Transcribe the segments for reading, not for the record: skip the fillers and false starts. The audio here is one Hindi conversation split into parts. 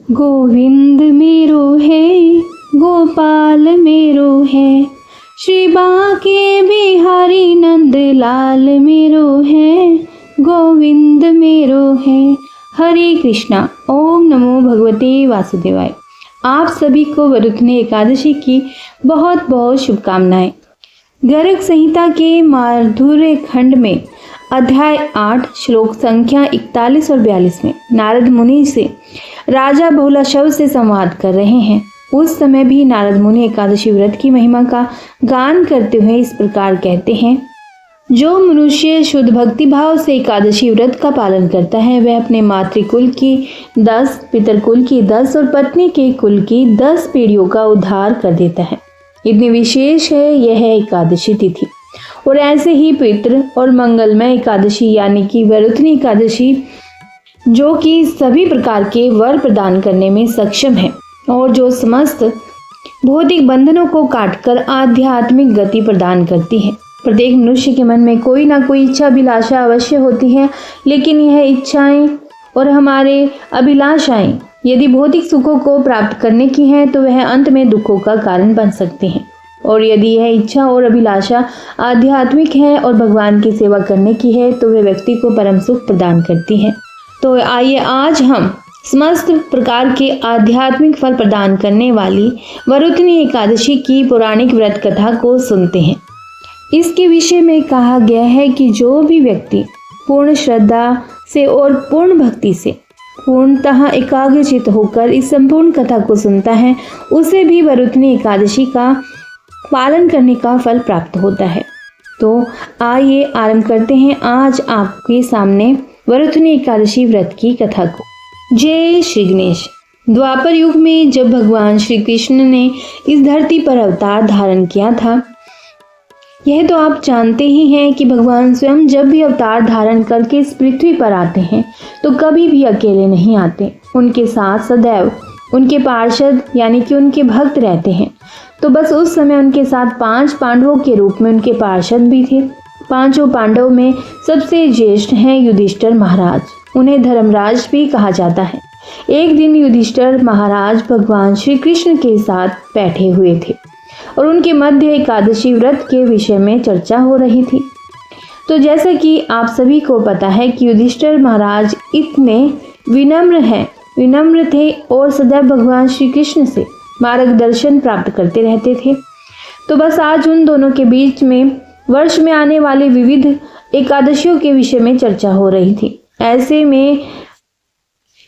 गोविंद मेरो है, गोपाल मेरो है, श्री बांके बिहारी नंद लाल मेरो है, गोविंद मेरो है। हरे कृष्णा। ओम नमो भगवते वासुदेवाय। आप सभी को वरुथनी एकादशी की बहुत बहुत शुभकामनाएं। गर्ग संहिता के माधुर्य खंड में अध्याय 8 श्लोक संख्या 41 और 42 में नारद मुनि से राजा बहुलाशव से संवाद कर रहे हैं। उस समय भी नारद मुनि एकादशी व्रत की महिमा का गान करते हुए इस प्रकार कहते हैं। जो मनुष्य शुद्ध भक्ति भाव से एकादशी व्रत का पालन करता है वह अपने मातृकुल की 10, पितरकुल की 10 और पत्नी के कुल की 10 पीढ़ियों का उद्धार कर देता है। इतनी विशेष है यह एकादशी तिथि। और ऐसे ही पवित्र और मंगलमय एकादशी यानी कि वरुथनी एकादशी जो कि सभी प्रकार के वर प्रदान करने में सक्षम है और जो समस्त भौतिक बंधनों को काटकर आध्यात्मिक गति प्रदान करती है। प्रत्येक मनुष्य के मन में कोई ना कोई इच्छा अभिलाषा अवश्य होती है, लेकिन यह इच्छाएं और हमारे अभिलाषाएं यदि भौतिक सुखों को प्राप्त करने की हैं तो वह अंत में दुखों का कारण बन सकते हैं। और यदि यह इच्छा और अभिलाषा आध्यात्मिक है और भगवान की सेवा करने की है तो वह व्यक्ति को परम सुख प्रदान करती है। तो आइए आज हम समस्त प्रकार के आध्यात्मिक फल प्रदान करने वाली वरुथनी एकादशी की पौराणिक व्रत कथा को सुनते हैं। इसके विषय में कहा गया है कि जो भी व्यक्ति पूर्ण श्रद्धा से और पूर्ण भक्ति से पूर्णतः एकाग्रचित होकर इस संपूर्ण कथा को सुनता है उसे भी वरुथनी एकादशी का पालन करने का फल प्राप्त होता है। तो आइए आरंभ करते हैं आज आपके सामने वरुथनी एकादशी व्रत की कथा को। जय श्री गणेश। द्वापर युग में जब भगवान श्री कृष्ण ने इस धरती पर अवतार धारण किया था, यह तो आप जानते ही हैं कि भगवान स्वयं जब भी अवतार धारण करके इस पृथ्वी पर आते हैं तो कभी भी अकेले नहीं आते। उनके साथ सदैव उनके पार्षद यानी कि उनके भक्त रहते हैं। तो बस उस समय उनके साथ 5 पांडवों के रूप में उनके पार्षद भी थे। 5 पांडव में सबसे ज्येष्ठ हैं युधिष्ठिर महाराज। उन्हें धर्मराज भी कहा जाता है। एक दिन युधिष्ठिर महाराज भगवान श्री कृष्ण के साथ बैठे हुए थे और उनके मध्य एकादशी व्रत के विषय में चर्चा हो रही थी। तो जैसा कि आप सभी को पता है कि युधिष्ठिर महाराज इतने विनम्र थे और सदैव भगवान श्री कृष्ण से मार्गदर्शन प्राप्त करते रहते थे। तो बस आज उन दोनों के बीच में वर्ष में आने वाले विविध एकादशियों के विषय में चर्चा हो रही थी। ऐसे में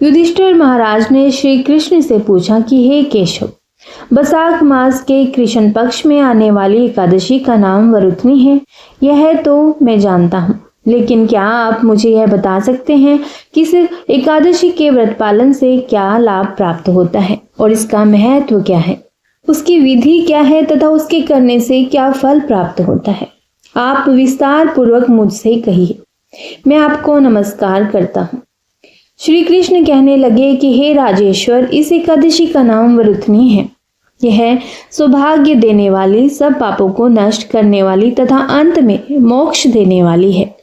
युधिष्ठिर महाराज ने श्री कृष्ण से पूछा कि हे केशव, बैसाख मास के कृष्ण पक्ष में आने वाली एकादशी का नाम वरुथनी है। यह तो मैं जानता हूँ, लेकिन क्या आप मुझे यह बता सकते हैं कि इस एकादशी के व्रत पालन से क्या लाभ प्राप्त होता है और इसका महत्व क्या है, उसकी विधि क्या है तथा उसके करने से क्या फल प्राप्त होता है? आप विस्तार पूर्वक मुझसे कहिए। मैं आपको नमस्कार करता हूँ। श्री कृष्ण कहने लगे कि हे राजेश्वर, इस एकादशी का नाम वरुथनी है। यह सौभाग्य देने वाली, सब पापों को नष्ट करने वाली तथा अंत में मोक्ष देने वाली है।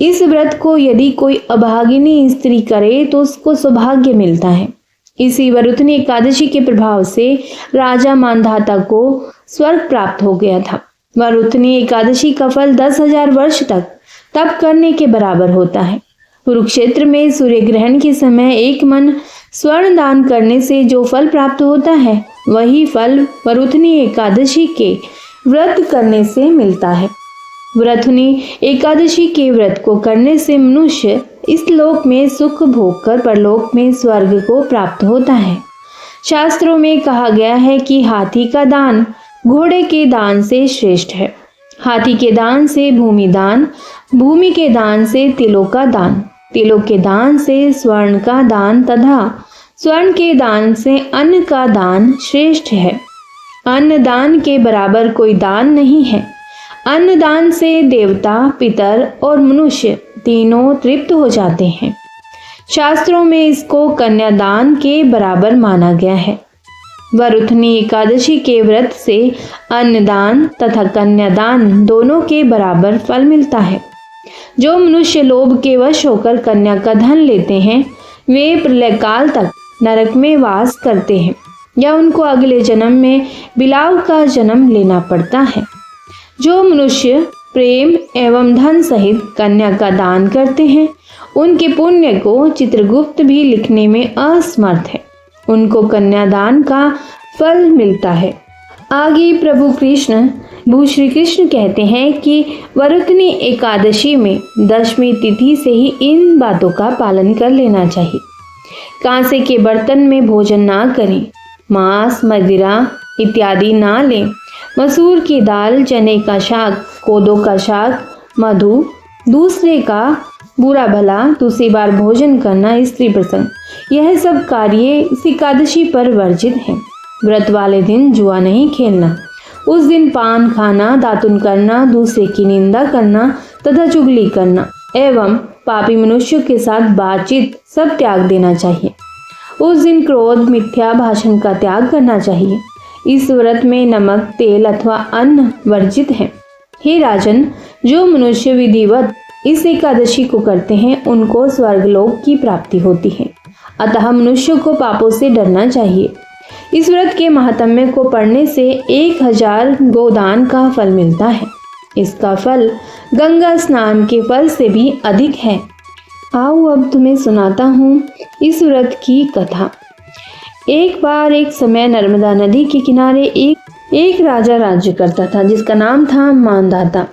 इस व्रत को यदि कोई अभागिनी स्त्री करे तो उसको सौभाग्य मिलता है। इसी वरुथनी एकादशी के प्रभाव से राजा मांधाता को स्वर्ग प्राप्त हो गया था। वरुथनी एकादशी का फल 10,000 वर्ष तक तप करने के बराबर होता है। कुरुक्षेत्र में सूर्य ग्रहण के समय 1 मन स्वर्ण दान करने से जो फल प्राप्त होता है वही फल वरुथनी एकादशी के व्रत करने से मिलता है। वरुथनी एकादशी के व्रत को करने से मनुष्य इस लोक में सुख भोग कर परलोक में स्वर्ग को प्राप्त होता है। शास्त्रों में कहा गया है कि हाथी का दान घोड़े के दान से श्रेष्ठ है। हाथी के दान से भूमि दान, भूमि के दान से तिलों का दान, तिलों के दान से स्वर्ण का दान तथा स्वर्ण के दान से अन्न का दान श्रेष्ठ है। अन्न दान के बराबर कोई दान नहीं है। अन्न दान से देवता, पितर और मनुष्य तीनों तृप्त हो जाते हैं। शास्त्रों में इसको कन्यादान के बराबर माना गया है। वरुथनी एकादशी के व्रत से अन्नदान तथा कन्यादान दोनों के बराबर फल मिलता है। जो मनुष्य लोभ के वश होकर कन्या का धन लेते हैं वे प्रलय काल तक नरक में वास करते हैं या उनको अगले जन्म में बिलाव का जन्म लेना पड़ता है। जो मनुष्य प्रेम एवं धन सहित कन्या का दान करते हैं उनके पुण्य को चित्रगुप्त भी लिखने में असमर्थ है। उनको कन्यादान का फल मिलता है। आगे प्रभु श्री कृष्ण कहते हैं कि वरुथनी एकादशी में 10वीं तिथि से ही इन बातों का पालन कर लेना चाहिए। कांसे के बर्तन में भोजन ना करें, मांस मदिरा इत्यादि ना लें, मसूर की दाल, चने का शाक, कोदो का शाक, मधु, दूसरे का बुरा भला, दूसरी बार भोजन करना, स्त्री प्रसंग, यह सब कार्य इस एकादशी पर वर्जित हैं। व्रत वाले दिन जुआ नहीं खेलना, उस दिन पान खाना, दातुन करना, दूसरे की निंदा करना तथा चुगली करना एवं पापी मनुष्यों के साथ बातचीत सब त्याग देना चाहिए। उस दिन क्रोध, मिथ्या भाषण का त्याग करना चाहिए। इस व्रत में नमक, तेल अथवा अन्न वर्जित है। हे राजन, जो मनुष्य विधिवत इस एकादशी को करते हैं उनको स्वर्गलोक की प्राप्ति होती है। अतः मनुष्य को पापों से डरना चाहिए। इस व्रत के महात्म्य को पढ़ने से 1000 गोदान का फल मिलता है। इसका फल गंगा स्नान के फल से भी अधिक है। आओ अब तुम्हें सुनाता हूँ इस व्रत की कथा। एक बार एक समय नर्मदा नदी के किनारे एक राजा राज्य करता था जिसका नाम था मांधाता।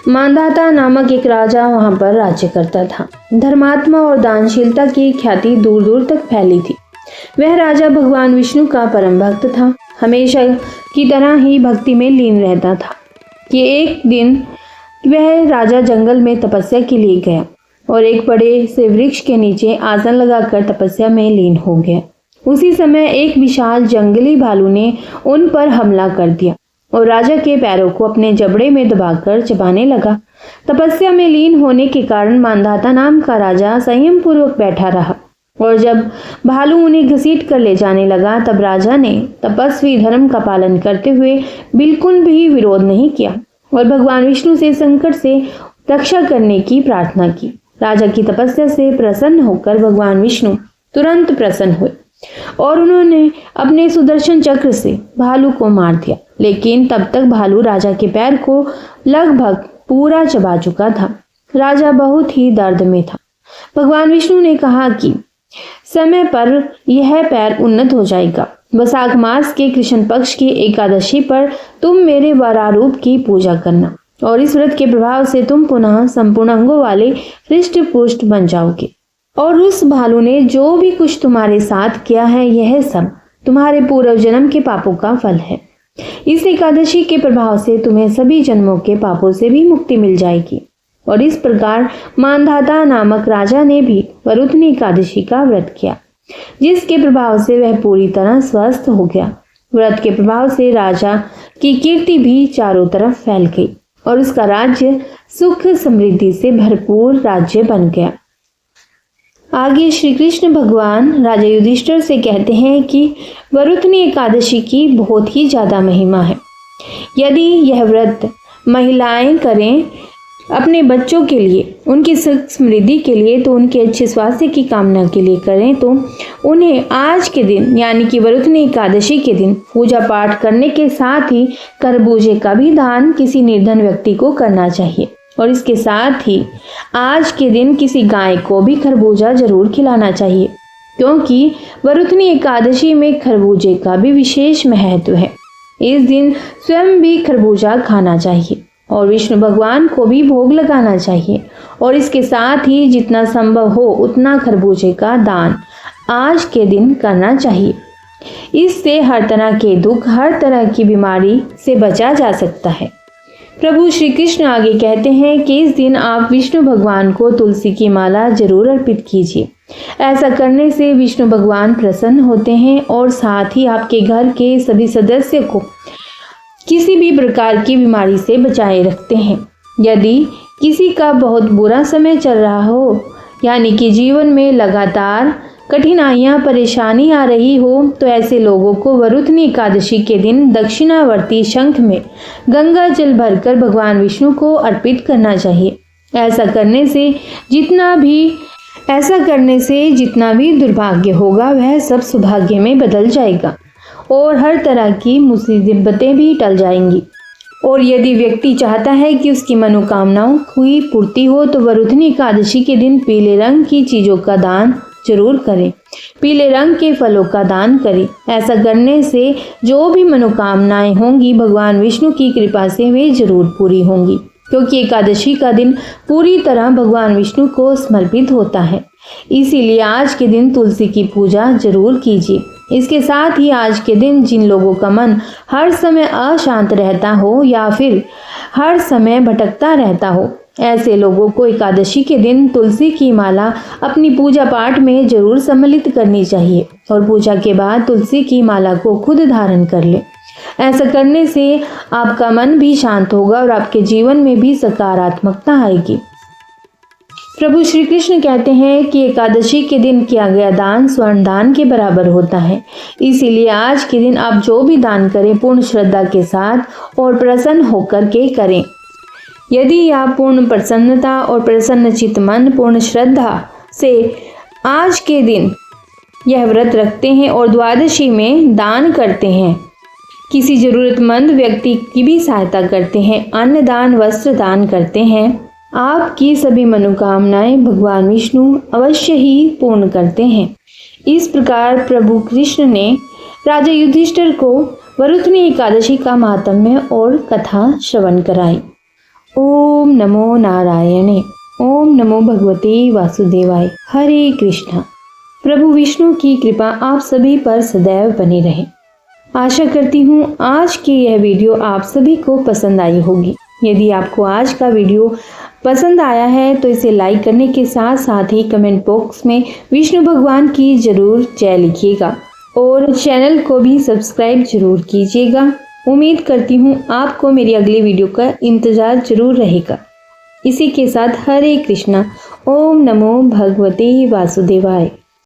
मांधाता नामक एक राजा वहां पर राज्य करता था। धर्मात्मा और दानशीलता की ख्याति दूर दूर तक फैली थी। वह राजा भगवान विष्णु का परम भक्त था। हमेशा की तरह ही भक्ति में लीन रहता था कि एक दिन वह राजा जंगल में तपस्या के लिए गया और एक बड़े से वृक्ष के नीचे आसन लगाकर तपस्या में लीन हो गया। उसी समय एक विशाल जंगली भालू ने उन पर हमला कर दिया और राजा के पैरों को अपने जबड़े में दबाकर चबाने लगा। तपस्या में लीन होने के कारण मांधाता नाम का राजा संयम पूर्वक बैठा रहा और जब भालू उन्हें घसीट कर ले जाने लगा तब राजा ने तपस्वी धर्म का पालन करते हुए बिल्कुल भी विरोध नहीं किया और भगवान विष्णु से संकट से रक्षा करने की प्रार्थना की। राजा की तपस्या से प्रसन्न होकर भगवान विष्णु तुरंत प्रसन्न हुए और उन्होंने अपने सुदर्शन चक्र से भालू को मार दिया। लेकिन तब तक भालू राजा के पैर को लगभग पूरा चबा चुका था। राजा बहुत ही दर्द में था। भगवान विष्णु ने कहा कि समय पर यह पैर उन्नत हो जाएगा। वैशाख मास के कृष्ण पक्ष की एकादशी पर तुम मेरे वरारूप की पूजा करना और इस व्रत के प्रभाव से तुम पुनः संपूर्ण अंगों वाले हृष्ट पुष्ट बन जाओगे। और उस भालू ने जो भी कुछ तुम्हारे साथ किया है यह सब तुम्हारे पूर्व जन्म के पापों का फल है। इस एकादशी के प्रभाव से तुम्हें सभी जन्मों के पापों से भी मुक्ति मिल जाएगी। और इस प्रकार मांधाता नामक राजा ने भी वरुथनी एकादशी का व्रत किया, जिसके प्रभाव से वह पूरी तरह स्वस्थ हो गया। व्रत के प्रभाव से राजा की कीर्ति भी चारों तरफ फैल गई और उसका राज्य सुख समृद्धि से भरपूर राज्य बन गया। आगे श्री कृष्ण भगवान राजा युधिष्ठिर से कहते हैं कि वरुथनी एकादशी की बहुत ही ज्यादा महिमा है। यदि यह व्रत महिलाएं करें अपने बच्चों के लिए, उनकी सुख समृद्धि के लिए, तो उनके अच्छे स्वास्थ्य की कामना के लिए करें तो उन्हें आज के दिन यानी कि वरुथनी एकादशी के दिन पूजा पाठ करने के साथ ही खरबूजे का भी दान किसी निर्धन व्यक्ति को करना चाहिए। और इसके साथ ही आज के दिन किसी गाय को भी खरबूजा जरूर खिलाना चाहिए, क्योंकि वरुथनी एकादशी में खरबूजे का भी विशेष महत्व है। इस दिन स्वयं भी खरबूजा खाना चाहिए और विष्णु भगवान को भी भोग लगाना चाहिए और इसके साथ ही जितना संभव हो उतना खरबूजे का दान आज के दिन करना चाहिए। इससे हर तरह के दुख, हर तरह की बीमारी से बचा जा सकता है। प्रभु श्री कृष्ण आगे कहते हैं कि इस दिन आप विष्णु भगवान को तुलसी की माला जरूर अर्पित कीजिए। ऐसा करने से विष्णु भगवान प्रसन्न होते हैं और साथ ही आपके घर के सभी सदस्य को किसी भी प्रकार की बीमारी से बचाए रखते हैं। यदि किसी का बहुत बुरा समय चल रहा हो, यानी कि जीवन में लगातार कठिनाइयां, परेशानी आ रही हो, तो ऐसे लोगों को वरुथनी एकादशी के दिन दक्षिणावर्ती शंख में गंगा जल भरकर भगवान विष्णु को अर्पित करना चाहिए। ऐसा करने से जितना भी ऐसा करने से जितना भी दुर्भाग्य होगा वह सब सौभाग्य में बदल जाएगा और हर तरह की मुसीबतें भी टल जाएंगी। और यदि व्यक्ति चाहता है कि उसकी मनोकामनाओं की पूर्ति हो तो वरुथनी एकादशी के दिन पीले रंग की चीज़ों का दान जरूर करें। पीले रंग के फलों का दान करें। ऐसा करने से जो भी मनोकामनाएं होंगी भगवान विष्णु की कृपा से वे जरूर पूरी होंगी, क्योंकि एकादशी का दिन पूरी तरह भगवान विष्णु को समर्पित होता है। इसीलिए आज के दिन तुलसी की पूजा जरूर कीजिए। इसके साथ ही आज के दिन जिन लोगों का मन हर समय अशांत रहता हो या फिर हर समय भटकता रहता हो, ऐसे लोगों को एकादशी के दिन तुलसी की माला अपनी पूजा पाठ में जरूर सम्मिलित करनी चाहिए और पूजा के बाद तुलसी की माला को खुद धारण कर ले। ऐसा करने से आपका मन भी शांत होगा और आपके जीवन में भी सकारात्मकता आएगी। प्रभु श्री कृष्ण कहते हैं कि एकादशी के दिन किया गया दान स्वर्ण दान के बराबर होता है। इसीलिए आज के दिन आप जो भी दान करें पूर्ण श्रद्धा के साथ और प्रसन्न होकर के करें। यदि आप पूर्ण प्रसन्नता और प्रसन्न चित्त मन पूर्ण श्रद्धा से आज के दिन यह व्रत रखते हैं और द्वादशी में दान करते हैं, किसी जरूरतमंद व्यक्ति की भी सहायता करते हैं, अन्न दान वस्त्र दान करते हैं, आपकी सभी मनोकामनाएं भगवान विष्णु अवश्य ही पूर्ण करते हैं। इस प्रकार प्रभु कृष्ण ने राजा युधिष्ठिर को वरुथनी एकादशी का महात्म्य और कथा श्रवण कराई। ओम नमो नारायणे। ओम नमो भगवते वासुदेवाय। हरे कृष्णा। प्रभु विष्णु की कृपा आप सभी पर सदैव बनी रहे। आशा करती हूँ आज की यह वीडियो आप सभी को पसंद आई होगी। यदि आपको आज का वीडियो पसंद आया है तो इसे लाइक करने के साथ साथ ही कमेंट बॉक्स में विष्णु भगवान की जरूर जय लिखिएगा और चैनल को भी सब्सक्राइब जरूर कीजिएगा। उम्मीद करती हूँ आपको मेरी अगली वीडियो का इंतज़ार जरूर रहेगा। इसी के साथ हरे कृष्णा। ओम नमो भगवते वासुदेवाय।